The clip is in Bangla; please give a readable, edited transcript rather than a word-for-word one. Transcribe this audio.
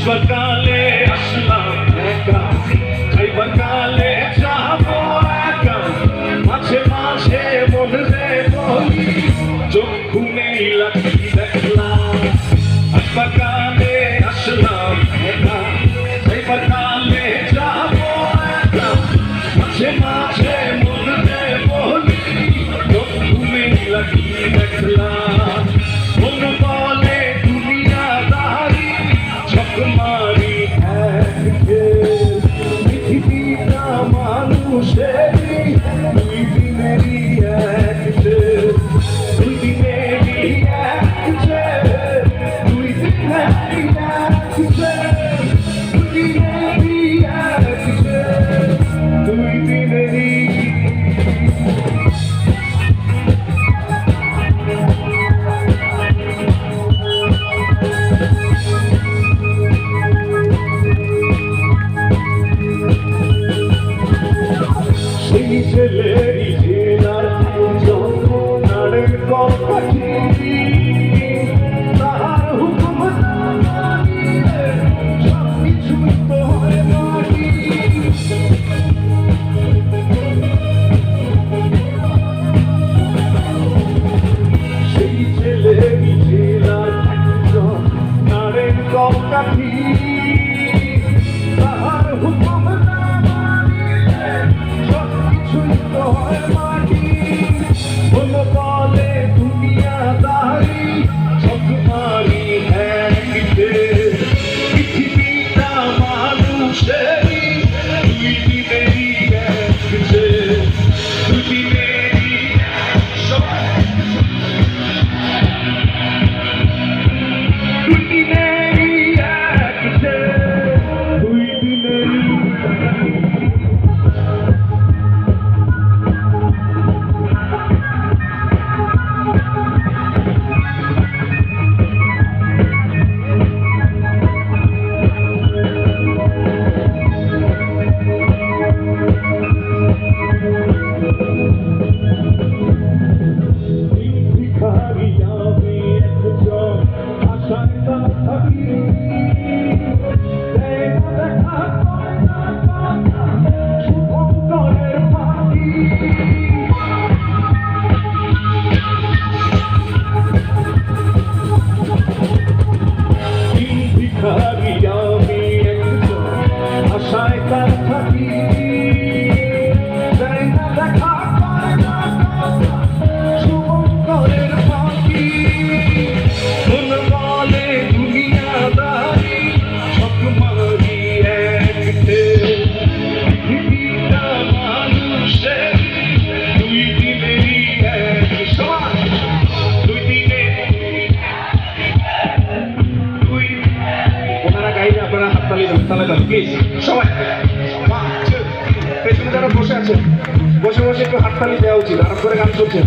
সকালে আসলাম একা, খাইবার কালে যাবো একা, মাঝে মাঝে মনে বলি চক্ষু নেই লাঠি দেখলাম। আসবার কালে আসলাম একা, খাইবার কালে যাবো একা, মাঝে মাঝে মনে বলি চক্ষু নেই লাঠি দেখলাম। মন বলে দুনিয়াদারি মারি পৃথিবীটা মানুষেরই দুই দিনেরই এক যে, দুই দিনেরই এক যে, দুই দিনেরই এক যে, দুই দিনেরই এক যে, দুই দিনেরই। সেই ছেলেরই জেলার যন্ত্রণার কপাটি, তাহার হুকুম না মানিলে সব কিছুই তো হয় মাটি। সেই ছেলেরই জেলার যন্ত্রণার কপাটি, তাহার হুকুম না মানিলে সব কিছুই তো হয় মাটি। মন বলে দুনিয়াদারি সব মারি এক যে, পৃথিবীটা মানুষেরই দুই দিনেরই এক যে, দুই দিনেরই দুই দিনেরই এক যে, দুই দিনেরই। ভিখারি আমি একজন আশায় তার থাকি, দেখা করে না কথা শুভঙ্করের পাখি। ভিখারি আমি একজন আশায় তার থাকি, দেখা করে না কথা শুভঙ্করের পাখি। মন বলে দুনিয়াদারি সব মারি এক যে, পৃথিবীটা মানুষের দুই দিনেরই এক সমান, দুই দিনে দুই। ওনারা গাইলে আপনারা হাততালি দেবেন, তাহলে দেন প্লিজ সবাই। পেছনে যারা বসে আছেন বসে বসে একটু হাততালি দেওয়া উচিত, আরাম করে গান করছেন।